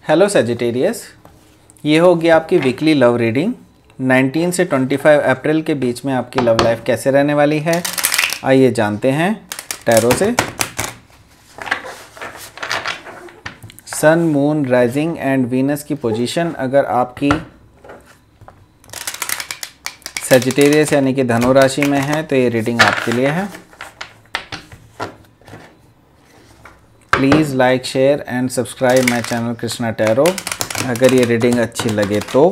Hello Sagittarius, ये होगी आपकी वीकली लव रीडिंग। 19 से 25 अप्रैल के बीच में आपकी लव लाइफ कैसे रहने वाली है, आइए जानते हैं टैरो से। सन, मून, राइजिंग एंड वीनस की पोजीशन अगर आपकी सजिटेरियस यानी कि धनु राशि में है तो ये रीडिंग आपके लिए है। Please like, share and subscribe my channel Krishna tarot अगर ये रीडिंग अच्छी लगे तो।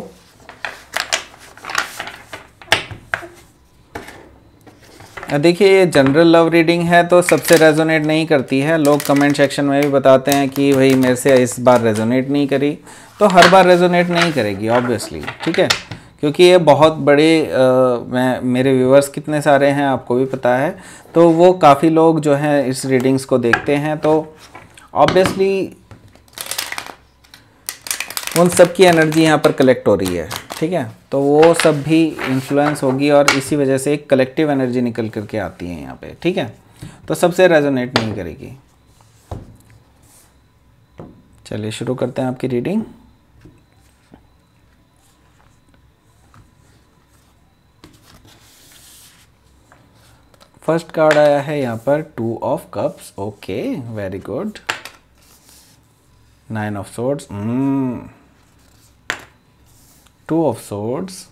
देखिए, ये जनरल लव रीडिंग है तो सबसे रेजोनेट नहीं करती है। लोग कमेंट सेक्शन में भी बताते हैं कि भाई मेरे से इस बार रेजोनेट नहीं करी, तो हर बार रेजोनेट नहीं करेगी ऑब्वियसली, ठीक है, क्योंकि ये बहुत बड़े मेरे व्यूअर्स कितने सारे हैं आपको भी पता है, तो वो काफ़ी लोग जो हैं इस रीडिंग्स को देखते हैं, तो ऑब्वियसली उन सब की एनर्जी यहाँ पर कलेक्ट हो रही है, ठीक है, तो वो सब भी इन्फ्लुएंस होगी और इसी वजह से एक कलेक्टिव एनर्जी निकल करके आती है यहाँ पे, ठीक है, तो सबसे रेजोनेट नहीं करेगी। चलिए शुरू करते हैं आपकी रीडिंग। फर्स्ट कार्ड आया है यहाँ पर 2 of cups, okay, very good. 9 of swords, 2 of swords,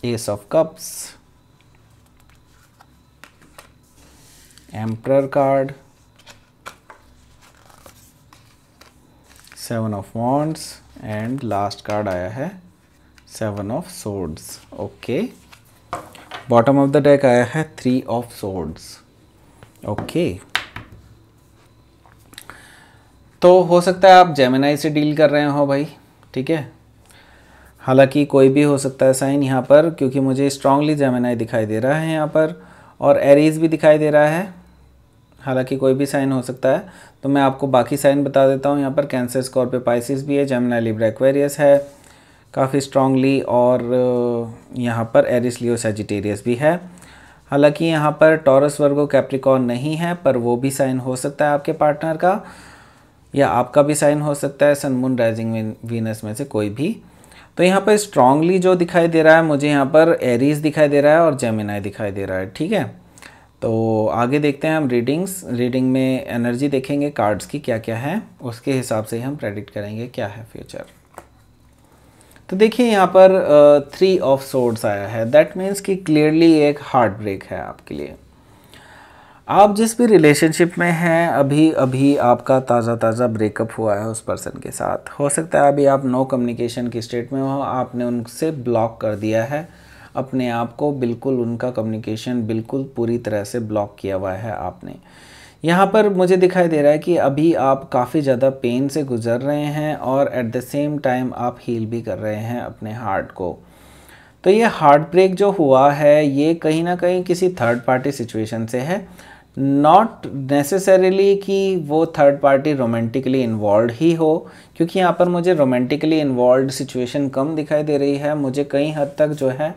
S of cups, emperor card, 7 of wands and last card आया है 7 of swords, okay. Bottom of the deck आया है 3 ऑफ सोर्ड्स, ओके। तो हो सकता है आप जेमिनाई से डील कर रहे हो भाई, ठीक है, हालांकि कोई भी हो सकता है साइन यहाँ पर, क्योंकि मुझे स्ट्रांगली जेमिनाई दिखाई दे रहा है यहाँ पर, और एरीज भी दिखाई दे रहा है, हालांकि कोई भी साइन हो सकता है। तो मैं आपको बाकी साइन बता देता हूँ यहाँ पर। कैंसर, स्कॉर्पियो, पाइसिस भी है, जेमिनाई, लिब्रा, एक्वेरियस है काफ़ी स्ट्रांगली, और यहाँ पर एरिस, लियो, सजिटेरियस भी है। हालांकि यहाँ पर टॉरस, वर्गो, कैप्रिकॉर्न नहीं है, पर वो भी साइन हो सकता है आपके पार्टनर का, या आपका भी साइन हो सकता है, सन, मून, राइजिंग, वीनस में से कोई भी। तो यहाँ पर स्ट्रांगली जो दिखाई दे रहा है मुझे, यहाँ पर एरीज दिखाई दे रहा है और जेमिनाई दिखाई दे रहा है, ठीक है। तो आगे देखते हैं हम रीडिंग में एनर्जी देखेंगे कार्ड्स की क्या क्या है, उसके हिसाब से ही हम प्रेडिक्ट करेंगे क्या है फ्यूचर। तो देखिए यहाँ पर 3 ऑफ सोर्ड्स आया है, दैट मीन्स कि क्लियरली एक हार्ट ब्रेक है आपके लिए। आप जिस भी रिलेशनशिप में हैं, अभी आपका ताज़ा ब्रेकअप हुआ है उस पर्सन के साथ, हो सकता है अभी आप नो कम्युनिकेशन की स्टेट में हो, आपने उनसे ब्लॉक कर दिया है अपने आप को, बिल्कुल उनका कम्युनिकेशन बिल्कुल पूरी तरह से ब्लॉक किया हुआ है आपने। यहाँ पर मुझे दिखाई दे रहा है कि अभी आप काफ़ी ज़्यादा पेन से गुजर रहे हैं और एट द सेम टाइम आप हील भी कर रहे हैं अपने हार्ट को। तो ये हार्ट ब्रेक जो हुआ है ये कहीं ना कहीं किसी थर्ड पार्टी सिचुएशन से है, नॉट नेसेसरीली कि वो थर्ड पार्टी रोमांटिकली इन्वॉल्व ही हो, क्योंकि यहाँ पर मुझे रोमांटिकली इन्वॉल्व सिचुएशन कम दिखाई दे रही है। मुझे कई हद तक जो है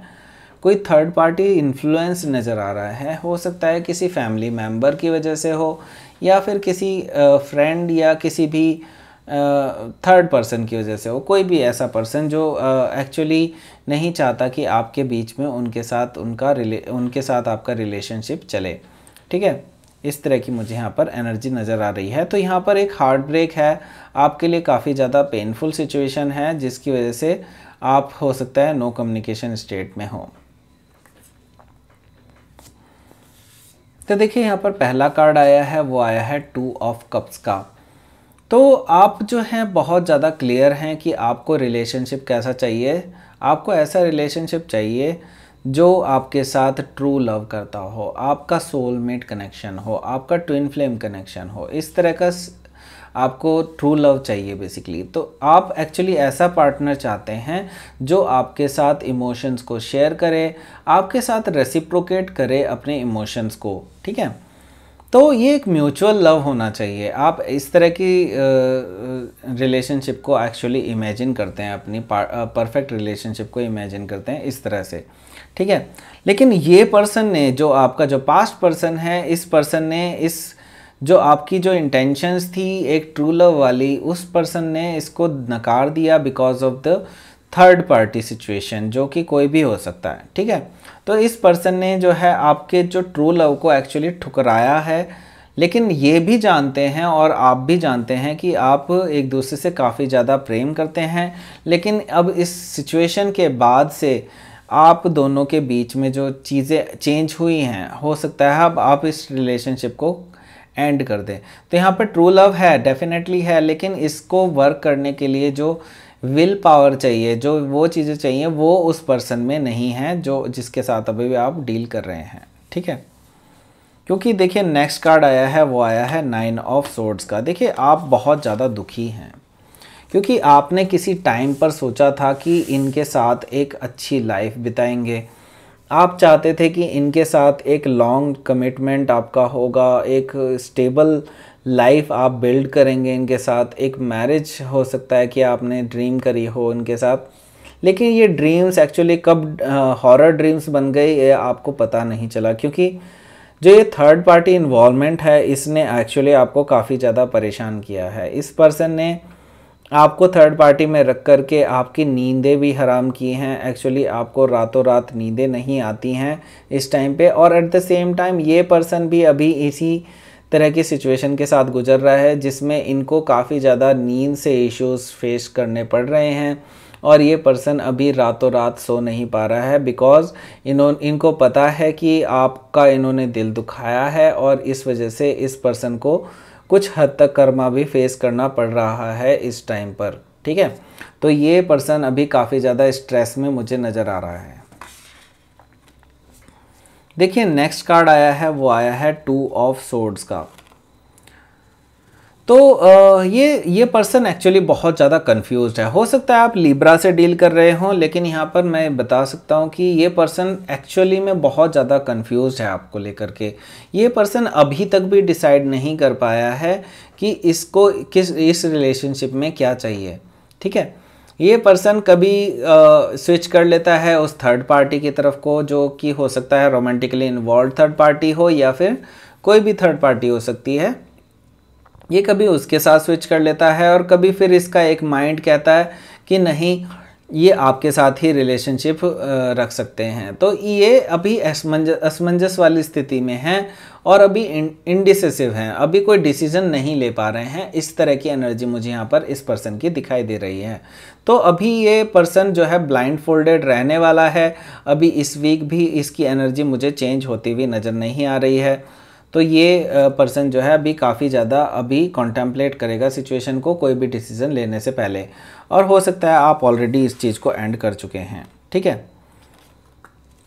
कोई थर्ड पार्टी इन्फ्लुएंस नज़र आ रहा है, हो सकता है किसी फैमिली मेम्बर की वजह से हो, या फिर किसी फ्रेंड या किसी भी थर्ड पर्सन की वजह से हो, कोई भी ऐसा पर्सन जो एक्चुअली नहीं चाहता कि आपके बीच में उनके साथ आपका रिलेशनशिप चले, ठीक है। इस तरह की मुझे यहाँ पर एनर्जी नज़र आ रही है। तो यहाँ पर एक हार्ट ब्रेक है आपके लिए, काफ़ी ज़्यादा पेनफुल सिचुएशन है जिसकी वजह से आप हो सकता है नो कम्युनिकेशन स्टेट में हो। तो देखिए यहाँ पर पहला कार्ड आया है, वो आया है 2 ऑफ कप्स का। तो आप जो हैं बहुत ज़्यादा क्लियर हैं कि आपको रिलेशनशिप कैसा चाहिए। आपको ऐसा रिलेशनशिप चाहिए जो आपके साथ ट्रू लव करता हो, आपका सोलमेट कनेक्शन हो, आपका ट्विन फ्लेम कनेक्शन हो, इस तरह का आपको ट्रू लव चाहिए बेसिकली। तो आप एक्चुअली ऐसा पार्टनर चाहते हैं जो आपके साथ इमोशंस को शेयर करे, आपके साथ रेसिप्रोकेट करे अपने इमोशंस को, ठीक है। तो ये एक म्यूचुअल लव होना चाहिए। आप इस तरह की रिलेशनशिप को एक्चुअली इमेजिन करते हैं, अपनी परफेक्ट रिलेशनशिप को इमेजिन करते हैं इस तरह से, ठीक है। लेकिन ये पर्सन ने, जो आपका जो पास्ट पर्सन है, इस पर्सन ने इस जो आपकी जो इंटेंशंस थी एक ट्रू लव वाली, उस पर्सन ने इसको नकार दिया because of the third party situation, जो कि कोई भी हो सकता है, ठीक है। तो इस पर्सन ने जो है आपके जो ट्रू लव को एक्चुअली ठुकराया है, लेकिन ये भी जानते हैं और आप भी जानते हैं कि आप एक दूसरे से काफ़ी ज़्यादा प्रेम करते हैं, लेकिन अब इस सिचुएशन के बाद से आप दोनों के बीच में जो चीज़ें चेंज हुई हैं, हो सकता है अब आप इस रिलेशनशिप को एंड कर दें। तो यहाँ पर ट्रू लव है, डेफिनेटली है, लेकिन इसको वर्क करने के लिए जो विल पावर चाहिए, जो वो चीज़ें चाहिए, वो उस पर्सन में नहीं है जो जिसके साथ अभी भी आप डील कर रहे हैं, ठीक है। क्योंकि देखिए नेक्स्ट कार्ड आया है, वो आया है 9 ऑफ सोर्ड्स का। देखिए आप बहुत ज़्यादा दुखी हैं क्योंकि आपने किसी टाइम पर सोचा था कि इनके साथ एक अच्छी लाइफ बिताएंगे। आप चाहते थे कि इनके साथ एक लॉन्ग कमिटमेंट आपका होगा, एक स्टेबल लाइफ आप बिल्ड करेंगे इनके साथ, एक मैरिज हो सकता है कि आपने ड्रीम करी हो इनके साथ, लेकिन ये ड्रीम्स एक्चुअली कब हॉरर ड्रीम्स बन गए ये आपको पता नहीं चला, क्योंकि जो ये थर्ड पार्टी इन्वॉल्वमेंट है इसने एक्चुअली आपको काफ़ी ज़्यादा परेशान किया है। इस पर्सन ने आपको थर्ड पार्टी में रख कर के आपकी नींदें भी हराम की हैं। एक्चुअली आपको रातों रात नींदें नहीं आती हैं इस टाइम पे, और एट द सेम टाइम ये पर्सन भी अभी इसी तरह की सिचुएशन के साथ गुजर रहा है जिसमें इनको काफ़ी ज़्यादा नींद से इश्यूज़ फेस करने पड़ रहे हैं, और ये पर्सन अभी रातों रात सो नहीं पा रहा है बिकॉज़ इनको पता है कि आपका इन्होंने दिल दुखाया है, और इस वजह से इस पर्सन को कुछ हद तक कर्मा भी फेस करना पड़ रहा है इस टाइम पर, ठीक है। तो ये पर्सन अभी काफ़ी ज़्यादा स्ट्रेस में मुझे नज़र आ रहा है। देखिए नेक्स्ट कार्ड आया है, वो आया है 2 ऑफ सोर्ड्स का। तो ये पर्सन एक्चुअली बहुत ज़्यादा कंफ्यूज्ड है। हो सकता है आप लिब्रा से डील कर रहे हों, लेकिन यहाँ पर मैं बता सकता हूँ कि ये पर्सन एक्चुअली में बहुत ज़्यादा कंफ्यूज्ड है आपको लेकर के। ये पर्सन अभी तक भी डिसाइड नहीं कर पाया है कि इसको इस रिलेशनशिप में क्या चाहिए, ठीक है। ये पर्सन कभी स्विच कर लेता है उस थर्ड पार्टी की तरफ को, जो कि हो सकता है रोमांटिकली इन्वॉल्व थर्ड पार्टी हो या फिर कोई भी थर्ड पार्टी हो सकती है। ये कभी उसके साथ स्विच कर लेता है, और कभी फिर इसका एक माइंड कहता है कि नहीं ये आपके साथ ही रिलेशनशिप रख सकते हैं। तो ये अभी असमंजस वाली स्थिति में हैं और अभी इनडिसिसिव हैं, अभी कोई डिसीजन नहीं ले पा रहे हैं। इस तरह की एनर्जी मुझे यहाँ पर इस पर्सन की दिखाई दे रही है। तो अभी ये पर्सन जो है ब्लाइंड फोल्डेड रहने वाला है। अभी इस वीक भी इसकी एनर्जी मुझे चेंज होती हुई नज़र नहीं आ रही है। तो ये पर्सन जो है अभी काफ़ी ज़्यादा अभी कॉन्टेम्पलेट करेगा सिचुएशन को कोई भी डिसीज़न लेने से पहले, और हो सकता है आप ऑलरेडी इस चीज़ को एंड कर चुके हैं, ठीक है।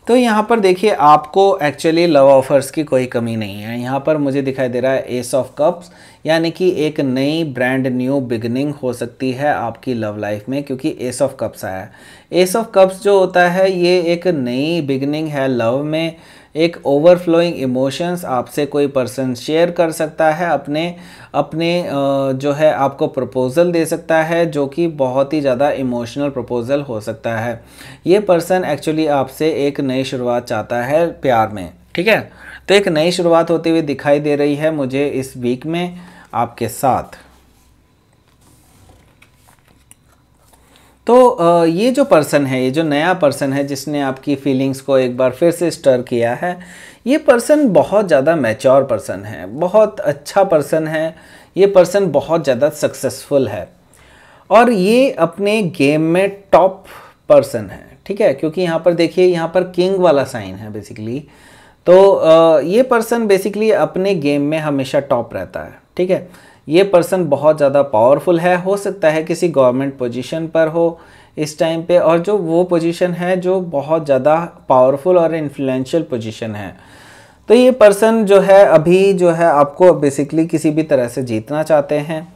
तो यहाँ पर देखिए आपको एक्चुअली लव ऑफर्स की कोई कमी नहीं है। यहाँ पर मुझे दिखाई दे रहा है एस ऑफ कप्स, यानी कि एक नई ब्रांड न्यू बिगनिंग हो सकती है आपकी लव लाइफ में, क्योंकि एस ऑफ कप्स आया है। एस ऑफ कप्स जो होता है ये एक नई बिगनिंग है लव में। एक ओवरफ्लोइंग इमोशंस आपसे कोई पर्सन शेयर कर सकता है, अपने जो है आपको प्रपोज़ल दे सकता है, जो कि बहुत ही ज़्यादा इमोशनल प्रपोज़ल हो सकता है। ये पर्सन एक्चुअली आपसे एक नई शुरुआत चाहता है प्यार में, ठीक है। तो एक नई शुरुआत होती हुई दिखाई दे रही है मुझे इस वीक में आपके साथ। तो ये जो पर्सन है, ये जो नया पर्सन है जिसने आपकी फीलिंग्स को एक बार फिर से स्टर किया है, ये पर्सन बहुत ज़्यादा मैच्योर पर्सन है, बहुत अच्छा पर्सन है। ये पर्सन बहुत ज़्यादा सक्सेसफुल है और ये अपने गेम में टॉप पर्सन है, ठीक है। क्योंकि यहाँ पर देखिए, यहाँ पर किंग वाला साइन है बेसिकली। तो ये पर्सन बेसिकली अपने गेम में हमेशा टॉप रहता है, ठीक है। ये पर्सन बहुत ज़्यादा पावरफुल है, हो सकता है किसी गवर्नमेंट पोजीशन पर हो इस टाइम पे, और जो वो पोजीशन है जो बहुत ज़्यादा पावरफुल और इन्फ्लुएंशियल पोजीशन है। तो ये पर्सन जो है अभी जो है आपको बेसिकली किसी भी तरह से जीतना चाहते हैं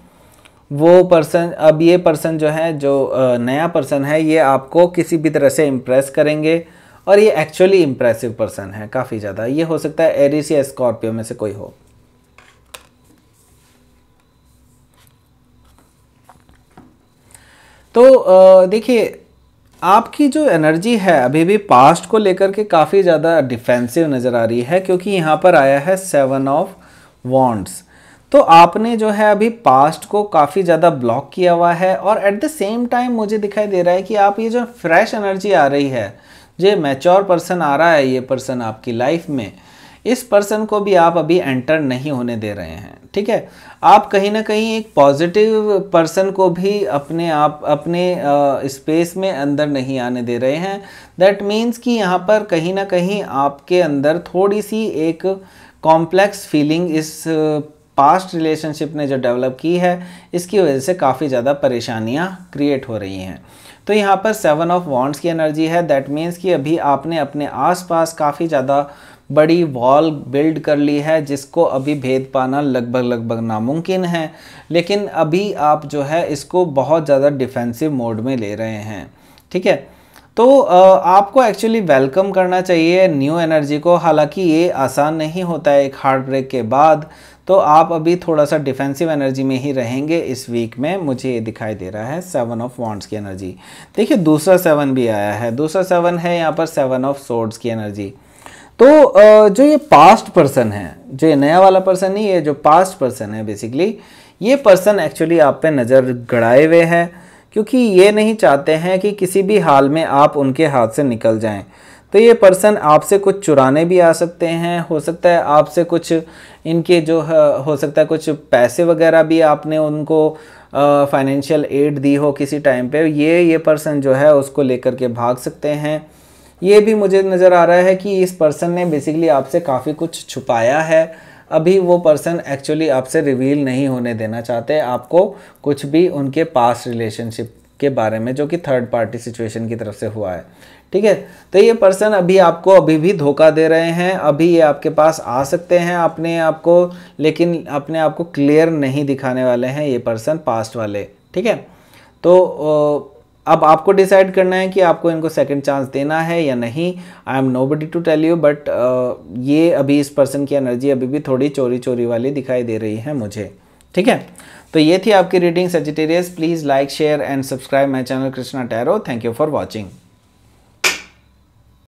वो पर्सन। अब ये पर्सन जो है, जो नया पर्सन है, ये आपको किसी भी तरह से इम्प्रेस करेंगे, और ये एक्चुअली इम्प्रेसिव पर्सन है काफ़ी ज़्यादा। ये हो सकता है एरिस या स्कॉर्पियो में से कोई हो। तो देखिए आपकी जो एनर्जी है अभी भी पास्ट को लेकर के काफ़ी ज़्यादा डिफेंसिव नज़र आ रही है, क्योंकि यहाँ पर आया है 7 ऑफ वॉन्ड्स। तो आपने जो है अभी पास्ट को काफ़ी ज़्यादा ब्लॉक किया हुआ है, और एट द सेम टाइम मुझे दिखाई दे रहा है कि आप ये जो फ्रेश एनर्जी आ रही है, जो मैच्योर पर्सन आ रहा है, ये पर्सन आपकी लाइफ में, इस पर्सन को भी आप अभी एंटर नहीं होने दे रहे हैं। ठीक है, आप कहीं ना कहीं एक पॉजिटिव पर्सन को भी अपने स्पेस में अंदर नहीं आने दे रहे हैं। दैट मीन्स कि यहाँ पर कहीं ना कहीं आपके अंदर थोड़ी सी एक कॉम्प्लेक्स फीलिंग इस पास्ट रिलेशनशिप ने जो डेवलप की है, इसकी वजह से काफ़ी ज़्यादा परेशानियाँ क्रिएट हो रही हैं। तो यहाँ पर 7 ऑफ वॉन्ड्स की एनर्जी है। दैट मीन्स कि अभी आपने अपने आसपास काफ़ी ज़्यादा बड़ी वॉल बिल्ड कर ली है, जिसको अभी भेद पाना लगभग नामुमकिन है। लेकिन अभी आप जो है इसको बहुत ज़्यादा डिफेंसिव मोड में ले रहे हैं। ठीक है, तो आपको एक्चुअली वेलकम करना चाहिए न्यू एनर्जी को। हालांकि ये आसान नहीं होता है एक हार्ट ब्रेक के बाद, तो आप अभी थोड़ा सा डिफेंसिव एनर्जी में ही रहेंगे इस वीक में। मुझे ये दिखाई दे रहा है 7 ऑफ वॉन्ड्स की एनर्जी। देखिए दूसरा 7 भी आया है, दूसरा 7 है यहाँ पर 7 ऑफ सोर्ड्स की एनर्जी। तो जो ये पास्ट पर्सन है, जो ये नया वाला पर्सन नहीं है, जो पास्ट पर्सन है, बेसिकली ये पर्सन एक्चुअली आप पे नज़र गड़ाए हुए है, क्योंकि ये नहीं चाहते हैं कि किसी भी हाल में आप उनके हाथ से निकल जाएं। तो ये पर्सन आपसे कुछ चुराने भी आ सकते हैं, हो सकता है आपसे कुछ इनके जो हो सकता है कुछ पैसे वगैरह भी आपने उनको फाइनेंशियल एड दी हो किसी टाइम पे, ये पर्सन जो है उसको लेकर के भाग सकते हैं। ये भी मुझे नज़र आ रहा है कि इस पर्सन ने बेसिकली आपसे काफ़ी कुछ छुपाया है। अभी वो पर्सन एक्चुअली आपसे रिवील नहीं होने देना चाहते आपको कुछ भी उनके पास्ट रिलेशनशिप के बारे में, जो कि थर्ड पार्टी सिचुएशन की तरफ से हुआ है। ठीक है, तो ये पर्सन अभी भी धोखा दे रहे हैं। अभी ये आपके पास आ सकते हैं अपने आप को, लेकिन अपने आप को क्लियर नहीं दिखाने वाले हैं ये पर्सन पास्ट वाले। ठीक है, तो अब आपको डिसाइड करना है कि आपको इनको सेकंड चांस देना है या नहीं। I am nobody to tell you, but ये अभी इस पर्सन की एनर्जी अभी भी थोड़ी चोरी वाली दिखाई दे रही है मुझे। ठीक है, तो ये थी आपकी reading Sagittarius. Please like, share and subscribe my channel Krishna tarot. Thank you for watching.